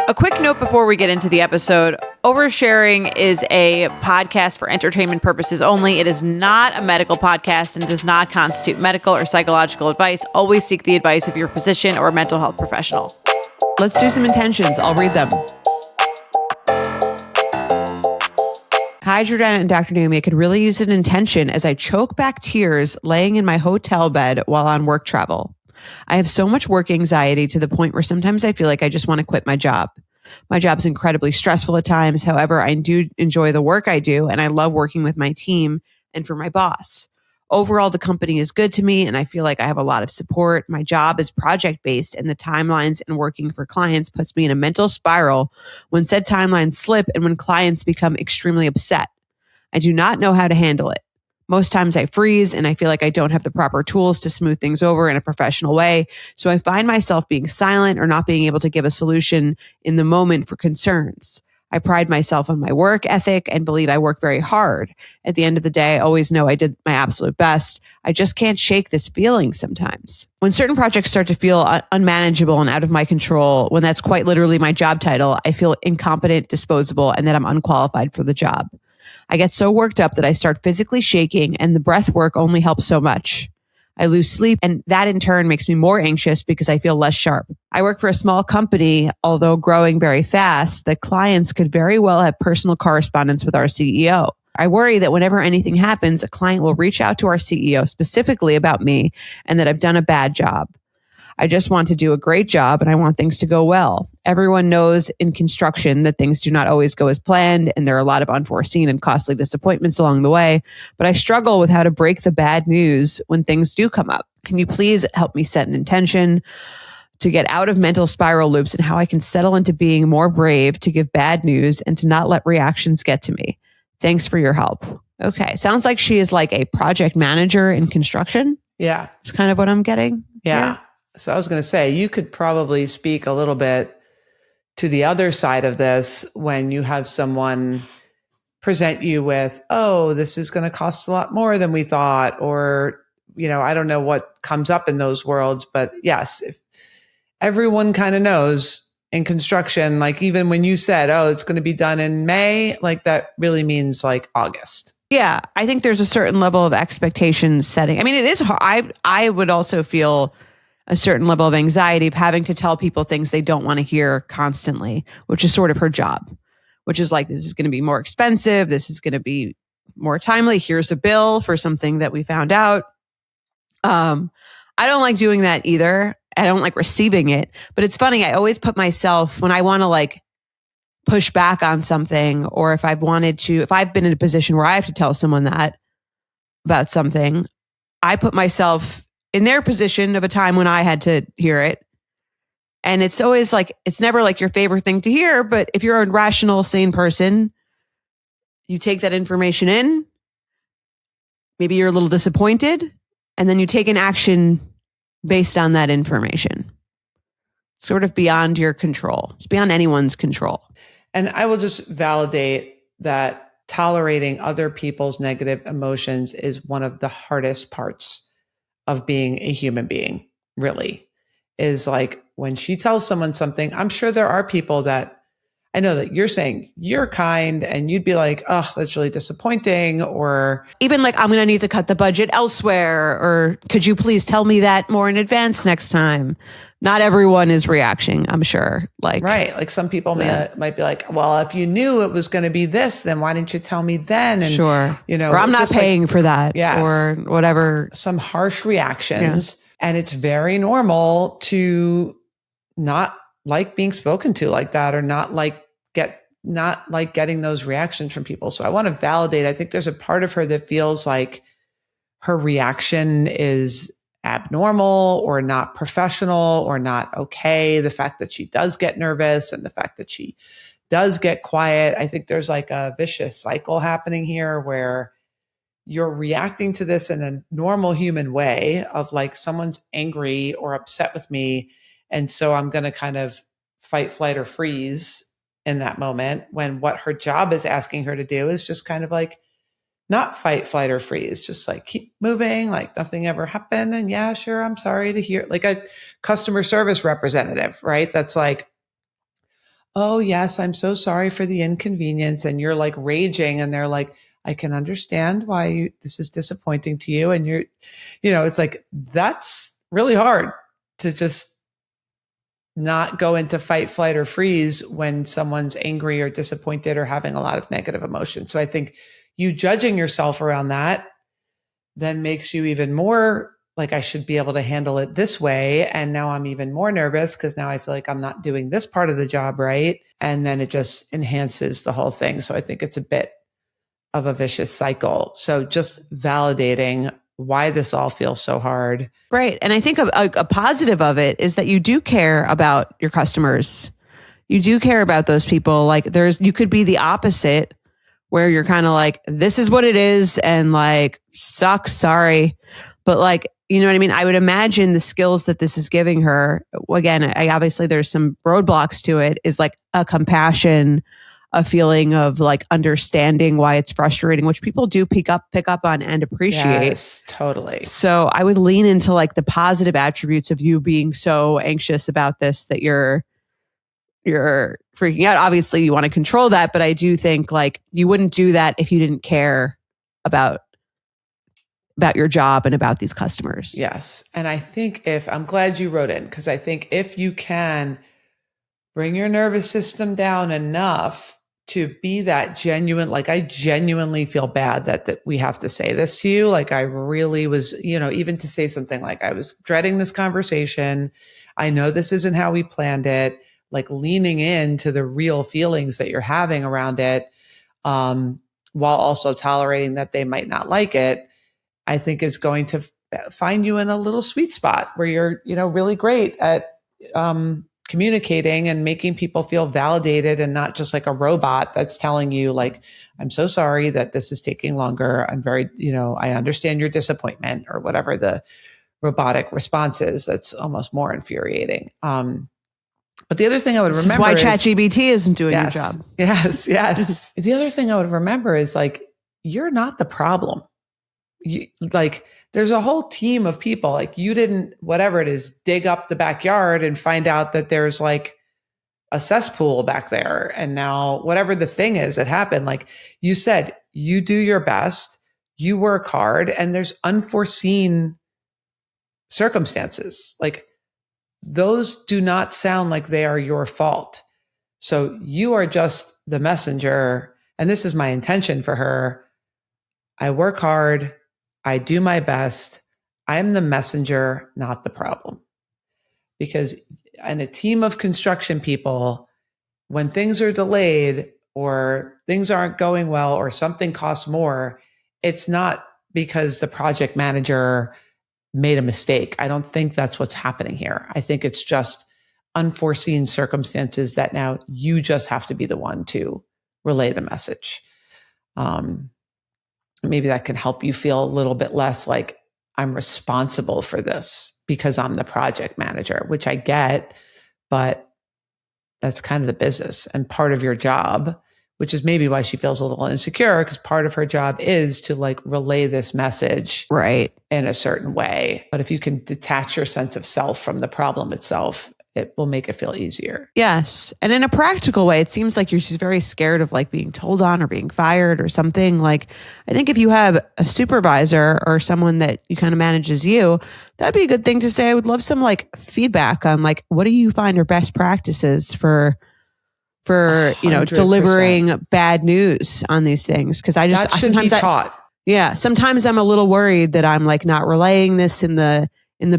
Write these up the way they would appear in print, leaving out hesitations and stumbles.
A quick note before we get into the episode. Oversharing is a podcast for entertainment purposes only. It is not a medical podcast and does not constitute medical or psychological advice. Always seek the advice of your physician or mental health professional. Let's do some intentions. I'll read them. Hi, Jordana and Dr. Naomi. I could really use an intention as I choke back tears laying in my hotel bed while on work travel. I have so much work anxiety to the point where sometimes I feel like I just want to quit my job. My job's incredibly stressful at times. However, I do enjoy the work I do, and I love working with my team and for my boss. Overall, the company is good to me, and I feel like I have a lot of support. My job is project-based, and the timelines and working for clients puts me in a mental spiral when said timelines slip and when clients become extremely upset. I do not know how to handle it. Most times I freeze and I feel like I don't have the proper tools to smooth things over in a professional way. So I find myself being silent or not being able to give a solution in the moment for concerns. I pride myself on my work ethic and believe I work very hard. At the end of the day, I always know I did my absolute best. I just can't shake this feeling sometimes. When certain projects start to feel unmanageable and out of my control, when that's quite literally my job title, I feel incompetent, disposable, and that I'm unqualified for the job. I get so worked up that I start physically shaking, and the breath work only helps so much. I lose sleep, and that in turn makes me more anxious because I feel less sharp. I work for a small company, although growing very fast, the clients could very well have personal correspondence with our CEO. I worry that whenever anything happens, a client will reach out to our CEO specifically about me and that I've done a bad job. I just want to do a great job and I want things to go well. Everyone knows in construction that things do not always go as planned and there are a lot of unforeseen and costly disappointments along the way, but I struggle with how to break the bad news when things do come up. Can you please help me set an intention to get out of mental spiral loops and how I can settle into being more brave to give bad news and to not let reactions get to me? Thanks for your help. Okay. Sounds like she is like a project manager in construction. Yeah. It's kind of what I'm getting. Yeah. Here. So I was going to say, you could probably speak a little bit to the other side of this when you have someone present you with, oh, this is going to cost a lot more than we thought. Or, I don't know what comes up in those worlds, but yes, if everyone kind of knows in construction, like even when you said, oh, it's going to be done in May, like that really means like August. Yeah. I think there's a certain level of expectation setting. I mean, it is hard. I would also feel a certain level of anxiety of having to tell people things they don't want to hear constantly, which is sort of her job, which is like, this is going to be more expensive. This is going to be more timely. Here's a bill for something that we found out. I don't like doing that either. I don't like receiving it, but it's funny. I always put myself when I want to like push back on something, or if I've been in a position where I have to tell someone that about something, I put myself in their position of a time when I had to hear it. And it's always like, it's never like your favorite thing to hear, but if you're a rational, sane person, you take that information in, maybe you're a little disappointed, and then you take an action based on that information. It's sort of beyond your control. It's beyond anyone's control. And I will just validate that tolerating other people's negative emotions is one of the hardest parts of being a human being, really, is like when she tells someone something, I'm sure there are people that I know that you're saying you're kind and you'd be like, oh, that's really disappointing. Or even like, I'm going to need to cut the budget elsewhere. Or could you please tell me that more in advance next time? Not everyone is reacting, I'm sure. Like, right. Like some people might be like, well, if you knew it was going to be this, then why didn't you tell me then? And, sure. Or I'm not paying for that. Yes. Or whatever. Some harsh reactions. Yeah. And it's very normal to not like being spoken to like that, or not like getting those reactions from people. So I want to validate. I think there's a part of her that feels like her reaction is abnormal or not professional or not okay. The fact that she does get nervous and the fact that she does get quiet. I think there's like a vicious cycle happening here where you're reacting to this in a normal human way of like, someone's angry or upset with me. And so I'm going to kind of fight, flight, or freeze in that moment, when what her job is asking her to do is just kind of like not fight, flight, or freeze, just like keep moving, like nothing ever happened. And yeah, sure, I'm sorry to hear, like a customer service representative, right? That's like, oh, yes, I'm so sorry for the inconvenience. And you're like raging and they're like, I can understand why this is disappointing to you. And it's like, that's really hard to just not go into fight, flight, or freeze when someone's angry or disappointed or having a lot of negative emotion. So I think you judging yourself around that then makes you even more like, I should be able to handle it this way. And now I'm even more nervous because now I feel like I'm not doing this part of the job right. And then it just enhances the whole thing. So I think it's a bit of a vicious cycle. So just validating why this all feels so hard. Right. And I think a positive of it is that you do care about your customers. You do care about those people. Like you could be the opposite where you're kind of like, this is what it is. And like, sucks, sorry. But like, you know what I mean? I would imagine the skills that this is giving her, again, obviously there's some roadblocks to it, is like a compassion, a feeling of like understanding why it's frustrating, which people do pick up on and appreciate. Yes, totally. So I would lean into like the positive attributes of you being so anxious about this that you're freaking out. Obviously you want to control that, but I do think like you wouldn't do that if you didn't care about your job and about these customers. Yes. And I think I'm glad you wrote in, because I think if you can bring your nervous system down enough to be that genuine, like I genuinely feel bad that we have to say this to you. Like I really was, even to say something like, I was dreading this conversation. I know this isn't how we planned it. Like leaning into the real feelings that you're having around it, while also tolerating that they might not like it, I think is going to find you in a little sweet spot where you're, really great at communicating and making people feel validated and not just like a robot that's telling you like, I'm so sorry that this is taking longer. I'm very, I understand your disappointment, or whatever the robotic response is. That's almost more infuriating. But the other thing I would remember is why ChatGPT isn't doing your job. Yes, yes. The other thing I would remember is like, you're not the problem. There's a whole team of people. Like you didn't, whatever it is, dig up the backyard and find out that there's like a cesspool back there. And now whatever the thing is that happened, like you said, you do your best, you work hard, and there's unforeseen circumstances. Like those do not sound like they are your fault. So you are just the messenger. And this is my intention for her. I work hard. I do my best. I'm the messenger, not the problem. Because in a team of construction people, when things are delayed or things aren't going well or something costs more, it's not because the project manager made a mistake. I don't think that's what's happening here. I think it's just unforeseen circumstances that now you just have to be the one to relay the message. Maybe that can help you feel a little bit less like I'm responsible for this because I'm the project manager, which I get, but that's kind of the business and part of your job, which is maybe why she feels a little insecure, because part of her job is to like relay this message right in a certain way. But if you can detach your sense of self from the problem itself, it will make it feel easier. Yes. And in a practical way, it seems like she's very scared of like being told on or being fired or something. Like, I think if you have a supervisor or someone that you kind of manages you, that'd be a good thing to say. I would love some like feedback on like, what do you find are best practices for 100%. Delivering bad news on these things? Because I just sometimes be taught. Sometimes I'm a little worried that I'm like not relaying this in the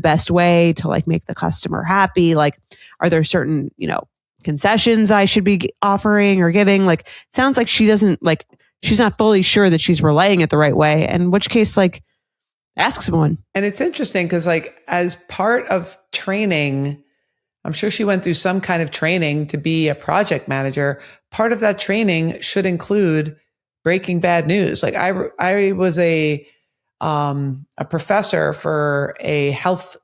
best way to like make the customer happy. Like, are there certain, concessions I should be offering or giving? Like, it sounds like she's not fully sure that she's relaying it the right way. In which case, like, ask someone. And it's interesting because like as part of training, I'm sure she went through some kind of training to be a project manager. Part of that training should include breaking bad news. Like I was a professor for a health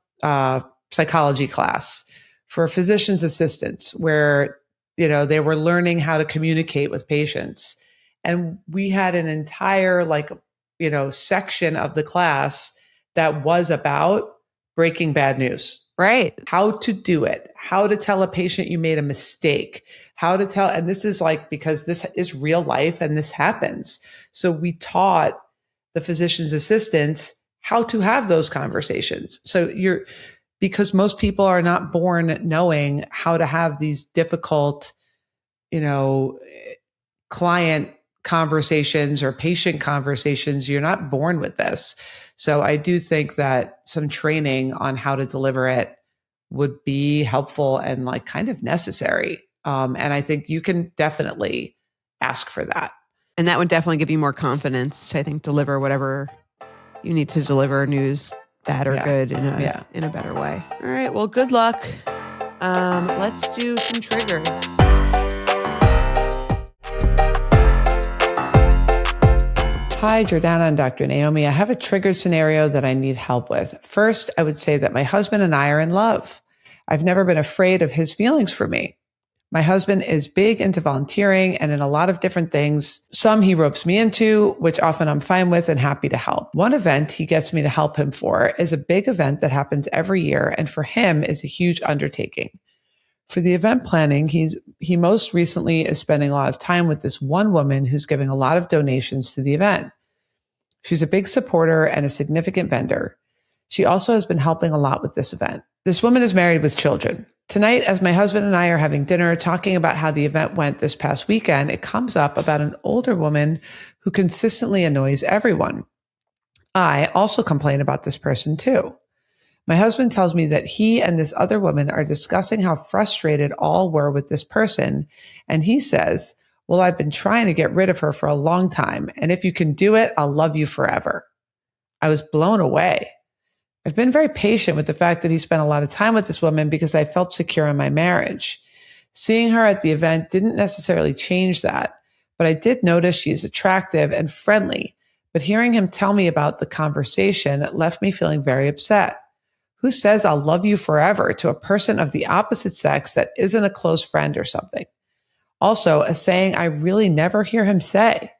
psychology class for physician's assistants where, they were learning how to communicate with patients. And we had an entire section of the class that was about breaking bad news. Right. How to do it, how to tell a patient you made a mistake, how to tell, and this is like, because this is real life and this happens. So we taught the physician's assistants how to have those conversations. So because most people are not born knowing how to have these difficult, client conversations or patient conversations. You're not born with this. So I do think that some training on how to deliver it would be helpful and like kind of necessary. And I think you can definitely ask for that. And that would definitely give you more confidence to, I think, deliver whatever you need to deliver, news, bad or good, in a better way. All right. Well, good luck. Let's do some triggers. Hi, Jordana and Dr. Naomi. I have a triggered scenario that I need help with. First, I would say that my husband and I are in love. I've never been afraid of his feelings for me. My husband is big into volunteering and in a lot of different things. Some he ropes me into, which often I'm fine with and happy to help. One event he gets me to help him for is a big event that happens every year, and for him is a huge undertaking. For the event planning, he most recently is spending a lot of time with this one woman who's giving a lot of donations to the event. She's a big supporter and a significant vendor. She also has been helping a lot with this event. This woman is married with children. Tonight, as my husband and I are having dinner, talking about how the event went this past weekend, it comes up about an older woman who consistently annoys everyone. I also complain about this person too. My husband tells me that he and this other woman are discussing how frustrated all were with this person. And he says, well, I've been trying to get rid of her for a long time. And if you can do it, I'll love you forever. I was blown away. I've been very patient with the fact that he spent a lot of time with this woman because I felt secure in my marriage. Seeing her at the event didn't necessarily change that, but I did notice she is attractive and friendly. But hearing him tell me about the conversation left me feeling very upset. Who says I'll love you forever to a person of the opposite sex that isn't a close friend or something? Also, a saying I really never hear him say.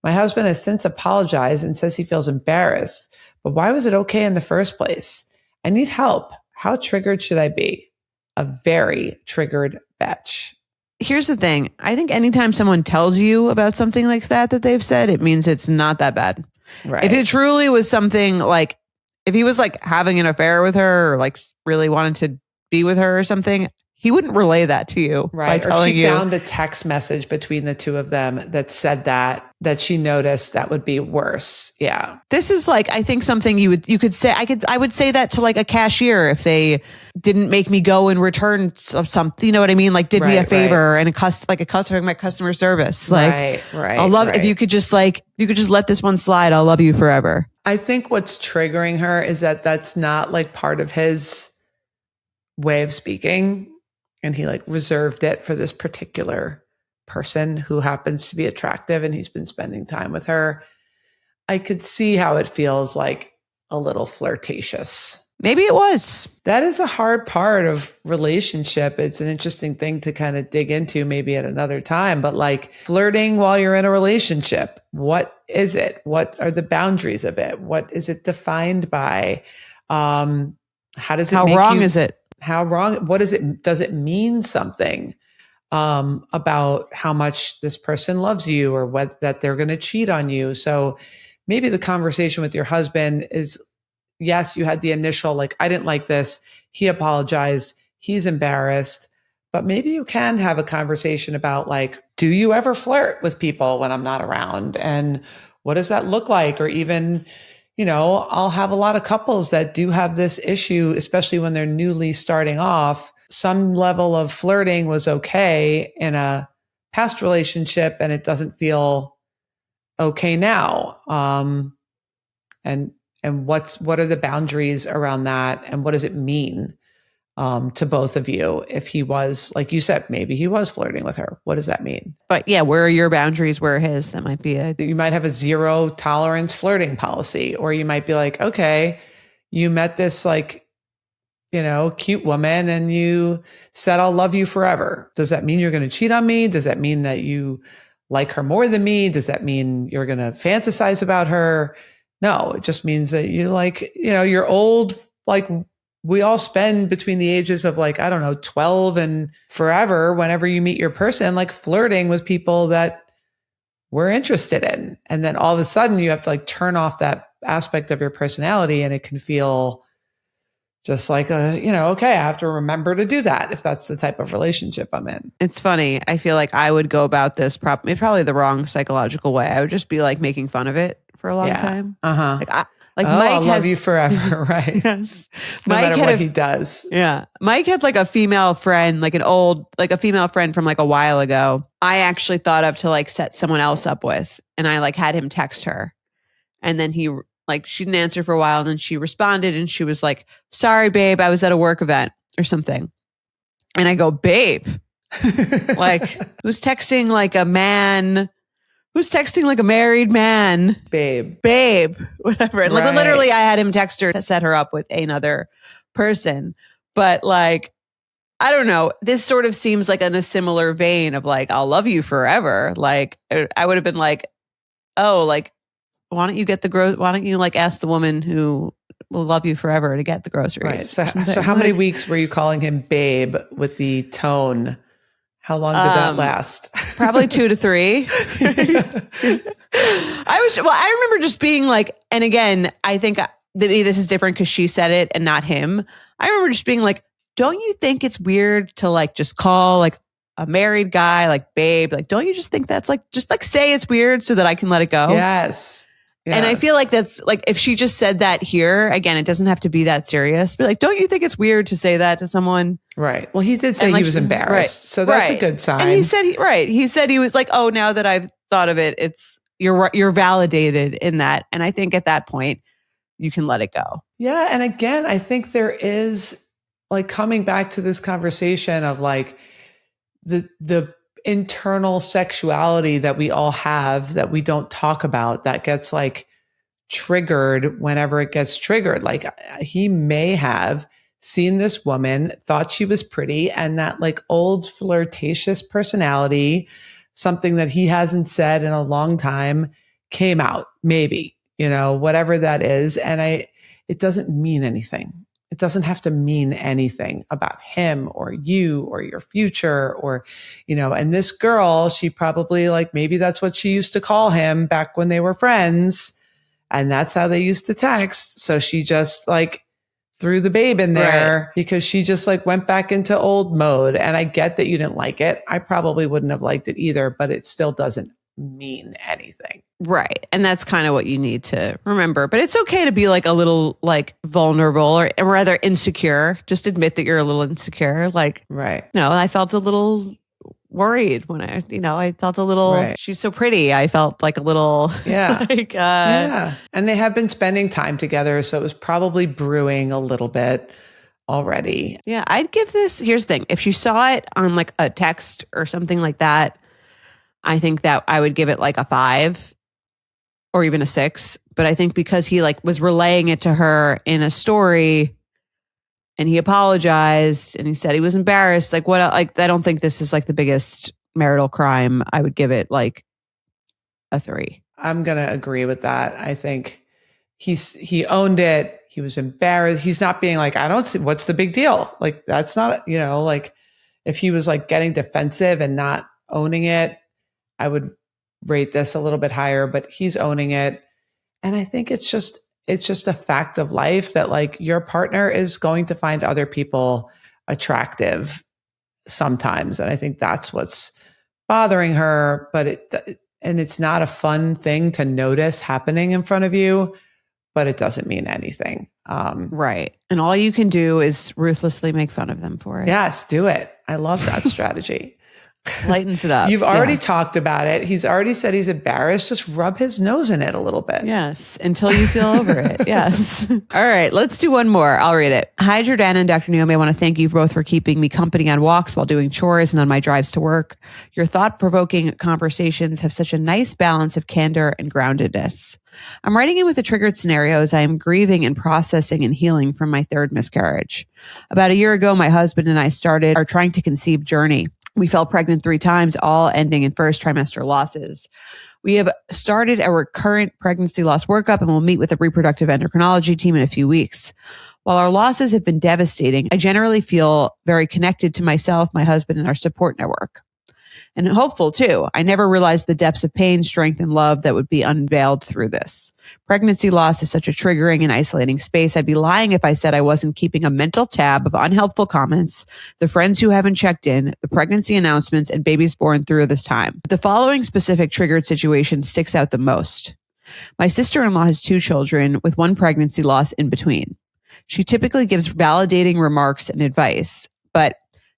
My husband has since apologized and says he feels embarrassed, but why was it okay in the first place? I need help. How triggered should I be? A very triggered Betch. Here's the thing. I think anytime someone tells you about something like that they've said, it means it's not that bad. Right. If it truly was something like, if he was like having an affair with her or like really wanted to be with her or something, he wouldn't relay that to you. Right. By telling or she you, found a text message between the two of them that said that she noticed that would be worse. Yeah. This is like, I think something you could say, I would say that to like a cashier if they didn't make me go and return something, you know what I mean? Like did me a favor and my customer service. Like, right. I'll love, if you could just let this one slide, I'll love you forever. I think what's triggering her is that that's not like part of his way of speaking. And he like reserved it for this particular person who happens to be attractive and he's been spending time with her. I could see how it feels like a little flirtatious. Maybe it was. That is a hard part of relationship. It's an interesting thing to kind of dig into maybe at another time, but like flirting while you're in a relationship, what is it? What are the boundaries of it? What is it defined by? How wrong is it? How wrong? What is it? Does it mean something about how much this person loves you or that they're going to cheat on you? So maybe the conversation with your husband is, yes, you had the initial, like, I didn't like this. He apologized. He's embarrassed. But maybe you can have a conversation about like, do you ever flirt with people when I'm not around? And what does that look like? Or even, I'll have a lot of couples that do have this issue, especially when they're newly starting off. Some level of flirting was okay in a past relationship and it doesn't feel okay now. And what are the boundaries around that? And what does it mean to both of you? If he was, like you said, maybe he was flirting with her. What does that mean? But yeah, where are your boundaries? Where are his? That might be You might have a zero tolerance flirting policy, or you might be like, okay, you met this like, cute woman and you said, I'll love you forever. Does that mean you're going to cheat on me? Does that mean that you like her more than me? Does that mean you're going to fantasize about her? No, it just means that you like, your old like we all spend between the ages of like, I don't know, 12 and forever, whenever you meet your person, like flirting with people that we're interested in. And then all of a sudden you have to like turn off that aspect of your personality, and it can feel just like okay, I have to remember to do that if that's the type of relationship I'm in. It's funny. I feel like I would go about this probably the wrong psychological way. I would just be like making fun of it for a long time. Like Mike I'll love you forever, right? Yes. No matter what he does. Yeah. Mike had like a female friend, like a female friend from like a while ago. I actually thought of to like set someone else up with, and I like had him text her, and then she didn't answer for a while, and then she responded and she was like, "Sorry, babe, I was at a work event," or something. And I go, "Babe, like who's texting like a man? Who's texting like a married man? Babe, whatever." And like literally I had him text her to set her up with another person. But like, I don't know. This sort of seems like in a similar vein of like, I'll love you forever. Like I would have been like, oh, like, why don't you like ask the woman who will love you forever to get the groceries? Right. So how many weeks were you calling him babe with the tone? How long did that last? Probably 2 to 3. I remember just being like, and again, I think maybe this is different because she said it and not him. I remember just being like, don't you think it's weird to like just call like a married guy like babe? Like, don't you just think that's like, just like say it's weird so that I can let it go? Yes. And I feel like that's like, if she just said that here, again, it doesn't have to be that serious, but like, don't you think it's weird to say that to someone? Right. Well, he did say he was embarrassed. Right. So that's a good sign. And he said he was like, oh, now that I've thought of it, you're validated in that. And I think at that point you can let it go. Yeah. And again, I think there is like coming back to this conversation of like the internal sexuality that we all have that we don't talk about, that gets like triggered whenever it gets triggered. Like he may have seen this woman, thought she was pretty, and that like old flirtatious personality, something that he hasn't said in a long time, came out, maybe, whatever that is. And it doesn't mean anything. It doesn't have to mean anything about him or you or your future or, and this girl, she probably like, maybe that's what she used to call him back when they were friends. And that's how they used to text. So she just like threw the babe in there because she just like went back into old mode. And I get that you didn't like it. I probably wouldn't have liked it either, but it still doesn't mean anything. Right. And that's kind of what you need to remember. But it's okay to be like a little like vulnerable or rather insecure. Just admit that you're a little insecure. Like, right. No, I felt a little worried when I felt a little, she's so pretty. I felt like a little, yeah. And they have been spending time together. So it was probably brewing a little bit already. Yeah. I'd give this, here's the thing. If she saw it on like a text or something like that, I think that I would give it like a 5 or even a 6. But I think because he like was relaying it to her in a story and he apologized and he said he was embarrassed, like what, like, I don't think this is like the biggest marital crime. I would give it like a 3. I'm going to agree with that. I think he owned it. He was embarrassed. He's not being like, I don't see what's the big deal. Like, that's not, like if he was like getting defensive and not owning it, I would rate this a little bit higher, but he's owning it. And I think it's just a fact of life that like your partner is going to find other people attractive sometimes. And I think that's what's bothering her, but it's not a fun thing to notice happening in front of you, but it doesn't mean anything. Right. And all you can do is ruthlessly make fun of them for it. Yes, do it. I love that strategy. Lightens it up. You've already talked about it. He's already said he's embarrassed. Just rub his nose in it a little bit. Yes. Until you feel over it. Yes. All right. Let's do one more. I'll read it. Hi, Jordana and Dr. Naomi. I want to thank you both for keeping me company on walks while doing chores and on my drives to work. Your thought-provoking conversations have such a nice balance of candor and groundedness. I'm writing in with a triggered scenario as I am grieving and processing and healing from my 3rd miscarriage. About a year ago, my husband and I started our trying to conceive journey. We fell pregnant 3 times, all ending in first trimester losses. We have started our current pregnancy loss workup and will meet with a reproductive endocrinology team in a few weeks. While our losses have been devastating, I generally feel very connected to myself, my husband, and our support network. And hopeful too. I never realized the depths of pain, strength, and love that would be unveiled through this. Pregnancy loss is such a triggering and isolating space. I'd be lying if I said I wasn't keeping a mental tab of unhelpful comments, the friends who haven't checked in, the pregnancy announcements, and babies born through this time. The following specific triggered situation sticks out the most. My sister-in-law has 2 children with 1 pregnancy loss in between. She typically gives validating remarks and advice, but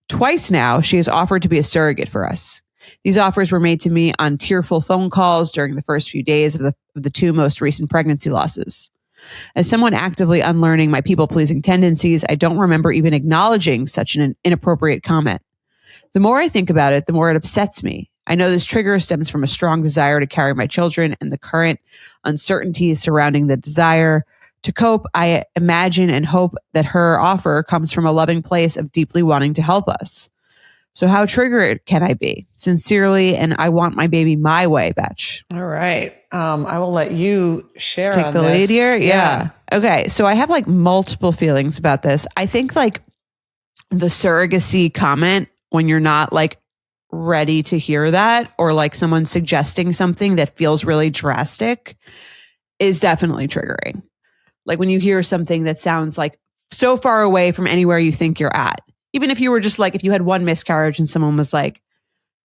twice now she has offered to be a surrogate for us. These offers were made to me on tearful phone calls during the first few days of the 2 most recent pregnancy losses. As someone actively unlearning my people-pleasing tendencies, I don't remember even acknowledging such an inappropriate comment. The more I think about it, the more it upsets me. I know this trigger stems from a strong desire to carry my children and the current uncertainties surrounding the desire. To cope, I imagine and hope that her offer comes from a loving place of deeply wanting to help us. So how triggered can I be? Sincerely, and I want my baby my way, Betch. All right. I will let you share Take on the this. lead here. Yeah. Okay. So I have like multiple feelings about this. I think like the surrogacy comment when you're not like ready to hear that, or like someone suggesting something that feels really drastic, is definitely triggering. Like when you hear something that sounds like so far away from anywhere you think you're at. Even if you were just like, if you had 1 miscarriage and someone was like,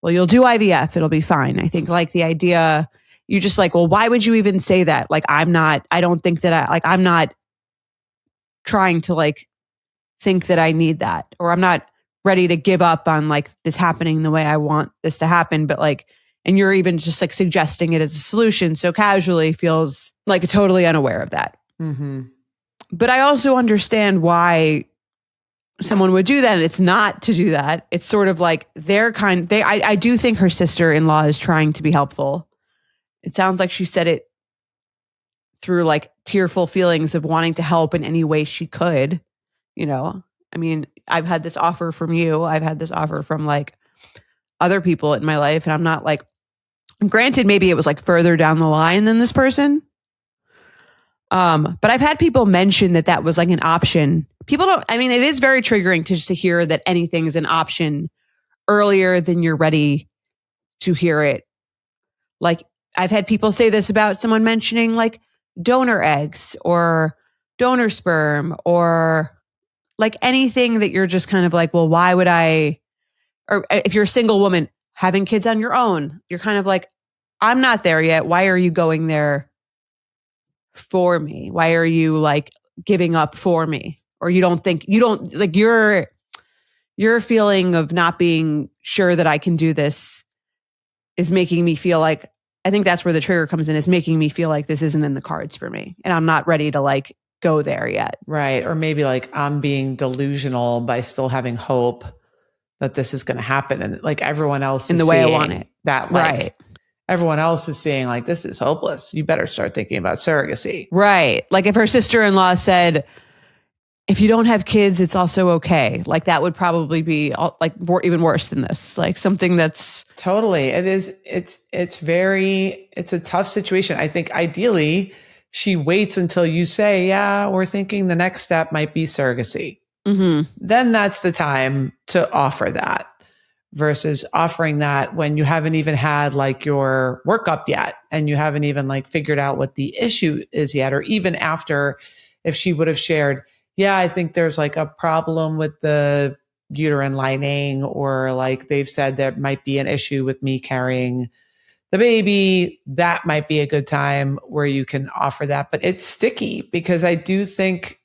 well, you'll do IVF, it'll be fine. I think like the idea, you just like, well, why would you even say that? Like, I'm not trying to like think that I need that, or I'm not ready to give up on like this happening the way I want this to happen. But like, and you're even just like suggesting it as a solution so casually feels like totally unaware of that. Mm-hmm. But I also understand why someone would do that. And it's not to do that. It's sort of like I do think her sister-in-law is trying to be helpful. It sounds like she said it through like tearful feelings of wanting to help in any way she could. You know, I mean, I've had this offer from you. I've had this offer from like other people in my life. And I'm not like, granted, maybe it was like further down the line than this person. But I've had people mention that was like an option. It is very triggering to just to hear that anything is an option earlier than you're ready to hear it. Like I've had people say this about someone mentioning like donor eggs or donor sperm or like anything that you're just kind of like, well, why would I, or if you're a single woman having kids on your own, you're kind of like, I'm not there yet. Why are you going there for me? Why are you like giving up for me? Or your feeling of not being sure that I can do this is making me feel like, I think that's where the trigger comes in, is making me feel like this isn't in the cards for me. And I'm not ready to like go there yet. Right. Or maybe like I'm being delusional by still having hope that this is going to happen. And like everyone else in is the way I seeing want it. that like, right. Everyone else is seeing like, this is hopeless. You better start thinking about surrogacy. Right. Like if her sister-in-law said, if you don't have kids, it's also okay. Like that would probably be like even worse than this. Like something that's totally. It is. It's a tough situation. I think ideally she waits until you say, yeah, we're thinking the next step might be surrogacy. Mm-hmm. Then that's the time to offer that versus offering that when you haven't even had like your workup yet and you haven't even like figured out what the issue is yet, or even after, if she would have shared, yeah, I think there's like a problem with the uterine lining, or like they've said there might be an issue with me carrying the baby, that might be a good time where you can offer that. But it's sticky because I do think,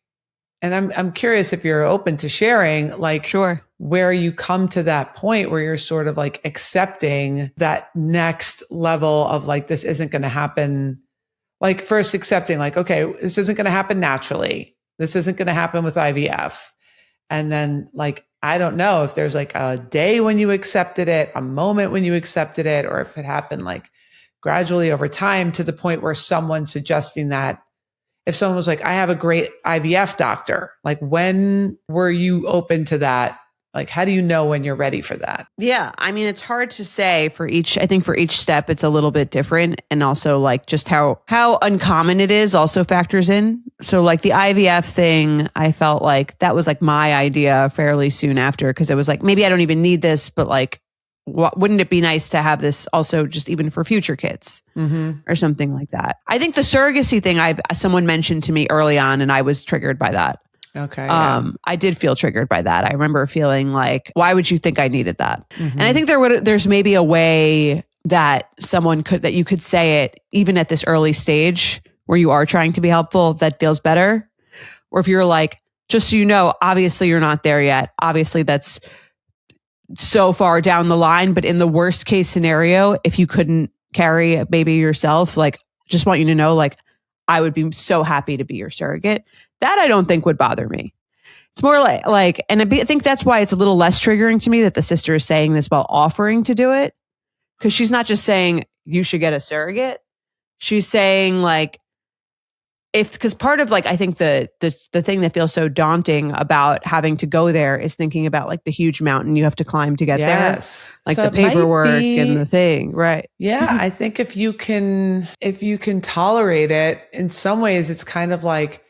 and I'm curious if you're open to sharing, like, sure, where you come to that point where you're sort of like accepting that next level of like, this isn't going to happen. Like first accepting like, okay, this isn't going to happen naturally. This isn't going to happen with IVF. And then like, I don't know if there's like a day when you accepted it, a moment when you accepted it, or if it happened like gradually over time to the point where someone's suggesting that. If someone was like, I have a great IVF doctor, like when were you open to that Like, how do you know when you're ready for that? Yeah. I mean, it's hard to say I think for each step, it's a little bit different. And also like just how uncommon it is also factors in. So like the IVF thing, I felt like that was like my idea fairly soon after. Cause it was like, maybe I don't even need this, but like, wouldn't it be nice to have this also just even for future kids or something like that? I think the surrogacy thing, someone mentioned to me early on and I was triggered by that. Okay. I did feel triggered by that. I remember feeling like, why would you think I needed that? And I think there's maybe a way that that you could say it even at this early stage where you are trying to be helpful that feels better. Or if you're like, just so you know, obviously you're not there yet. Obviously that's so far down the line, but in the worst case scenario, if you couldn't carry a baby yourself, like just want you to know, like I would be so happy to be your surrogate. That I don't think would bother me. It's more like, and I think that's why it's a little less triggering to me that the sister is saying this while offering to do it. Cause she's not just saying you should get a surrogate. She's saying like, because part of like, I think the thing that feels so daunting about having to go there is thinking about like the huge mountain you have to climb to get there. Like so the paperwork and the thing. Right. Yeah. I think if you can tolerate it, in some ways, it's kind of like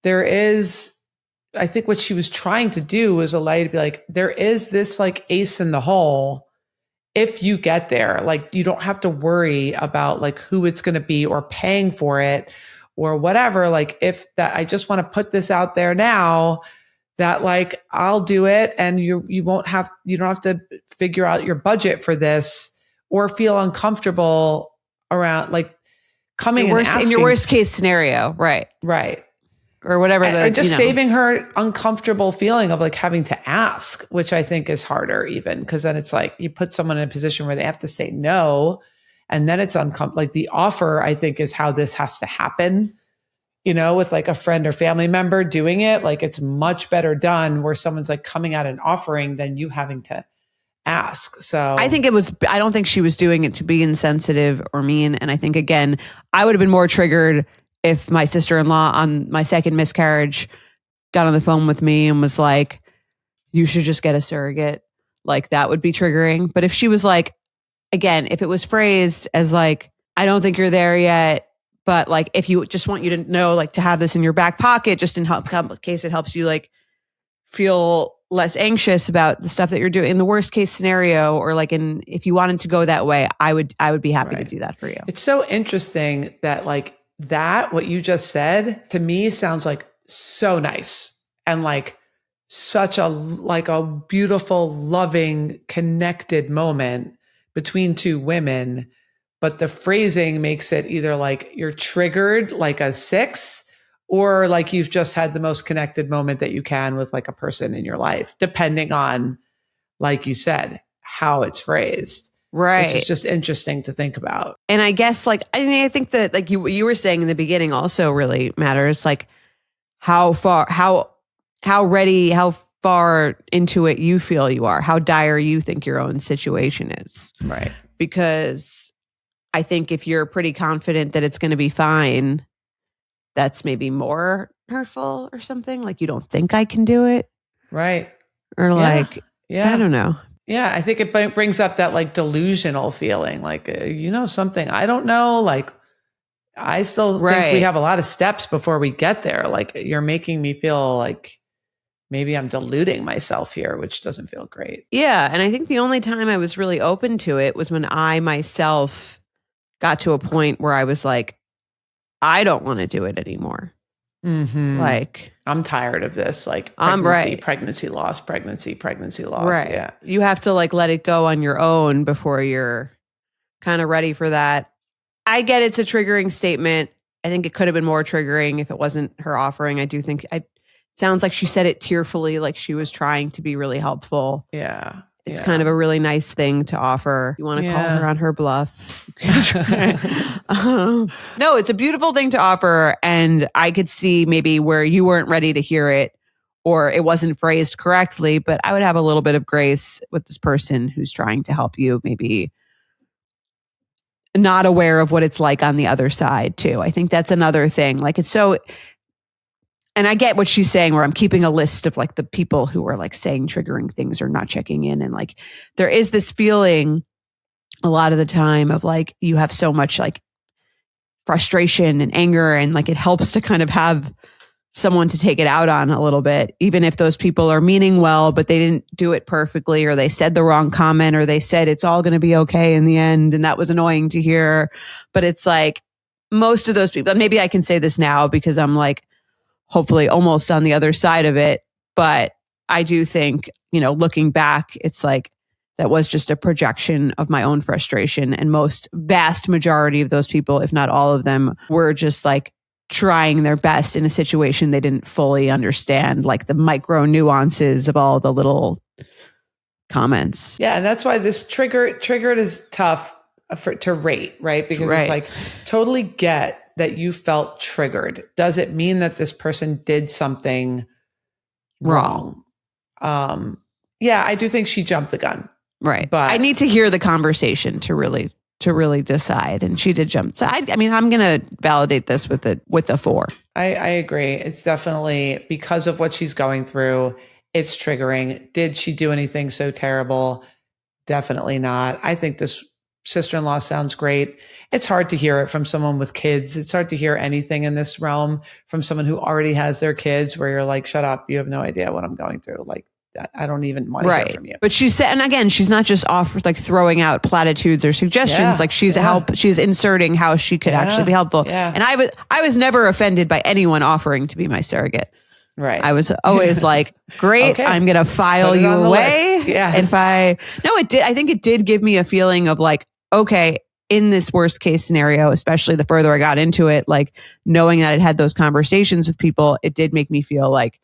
I think what she was trying to do was allow you to be like, there is this like ace in the hole. If you get there, like you don't have to worry about like who it's going to be or paying for it or whatever. Like if that, I just want to put this out there now that like, I'll do it. And you don't have to figure out your budget for this or feel uncomfortable around like coming in your worst case scenario. Right. Right. Or whatever. Or just saving her uncomfortable feeling of like having to ask, which I think is harder even because then it's like you put someone in a position where they have to say no. And then it's uncomfortable. Like the offer, I think, is how this has to happen, with like a friend or family member doing it. Like it's much better done where someone's like coming out and offering than you having to ask. So I don't think she was doing it to be insensitive or mean. And I think, again, I would have been more triggered if my sister-in-law on my second miscarriage got on the phone with me and was like, you should just get a surrogate. Like that would be triggering. But if she was like, again, if it was phrased as like, I don't think you're there yet, but like, if you just want you to know, like to have this in your back pocket, just in case it helps you like feel less anxious about the stuff that you're doing in the worst case scenario, or like if you wanted to go that way, I would be happy to do that for you. It's so interesting that like what you just said to me sounds like so nice and like such a beautiful, loving, connected moment between two women, but the phrasing makes it either like you're triggered like a 6 or like you've just had the most connected moment that you can with like a person in your life, depending on, like you said, how it's phrased. Right. Which is just interesting to think about. And I guess like, I think that like you were saying in the beginning also really matters, like how far into it you feel you are, how dire you think your own situation is. Right. Because I think if you're pretty confident that it's going to be fine, that's maybe more hurtful or something. Like you don't think I can do it. Right. Or like, I don't know. Yeah. I think it brings up that like delusional feeling, like, something I don't know. Like I still think we have a lot of steps before we get there. Like you're making me feel like maybe I'm deluding myself here, which doesn't feel great. Yeah. And I think the only time I was really open to it was when I myself got to a point where I was like, I don't want to do it anymore. Mm-hmm. Like, I'm tired of this. Like pregnancy loss. Right. Yeah. You have to like let it go on your own before you're kind of ready for that. I get it's a triggering statement. I think it could have been more triggering if it wasn't her offering. I do think it sounds like she said it tearfully, like she was trying to be really helpful. Yeah. It's kind of a really nice thing to offer. You want to call her on her bluff. No, it's a beautiful thing to offer. And I could see maybe where you weren't ready to hear it or it wasn't phrased correctly, but I would have a little bit of grace with this person who's trying to help you, maybe not aware of what it's like on the other side too. I think that's another thing. Like And I get what she's saying, where I'm keeping a list of like the people who are like saying triggering things or not checking in. And like, there is this feeling a lot of the time of like, you have so much like frustration and anger, and like, it helps to kind of have someone to take it out on a little bit, even if those people are meaning well, but they didn't do it perfectly, or they said the wrong comment, or they said it's all going to be okay in the end. And that was annoying to hear. But it's like, most of those people, maybe I can say this now because I'm like, hopefully almost on the other side of it. But I do think, looking back, it's like, that was just a projection of my own frustration. And vast majority of those people, if not all of them, were just like trying their best in a situation they didn't fully understand, like the micro nuances of all the little comments. Yeah. And that's why this triggered is tough to rate, right? Because It's like, totally get that you felt triggered. Does it mean that this person did something wrong? Yeah, I do think she jumped the gun. Right. But I need to hear the conversation to really decide. And she did jump. So I'm going to validate this with a 4. I agree. It's definitely because of what she's going through. It's triggering. Did she do anything so terrible? Definitely not. I think this sister-in-law sounds great. It's hard to hear it from someone with kids. It's hard to hear anything in this realm from someone who already has their kids, where you're like, shut up. You have no idea what I'm going through. Like, I don't even want to hear from you. But she said, and again, she's not just off like throwing out platitudes or suggestions. Yeah, like she's inserting how she could actually be helpful. Yeah. And I was never offended by anyone offering to be my surrogate. Right. I was always like, great, okay, I'm going to file you away. Yes. I think it did give me a feeling of like, okay, in this worst case scenario, especially the further I got into it, like knowing that I'd had those conversations with people, it did make me feel like,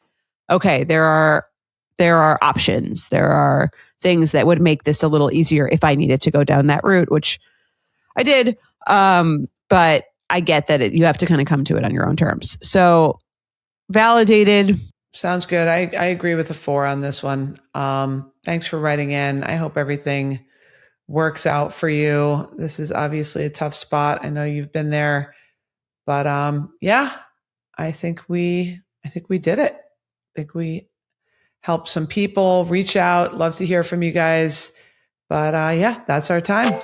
okay, there are options. There are things that would make this a little easier if I needed to go down that route, which I did. But I get that you have to kind of come to it on your own terms. So validated. Sounds good. I agree with a 4 on this one. Thanks for writing in. I hope everything works out for you. This is obviously a tough spot. I know you've been there, but yeah, I think we did it. I think we helped some people. Reach out. Love to hear from you guys. But yeah, that's our time.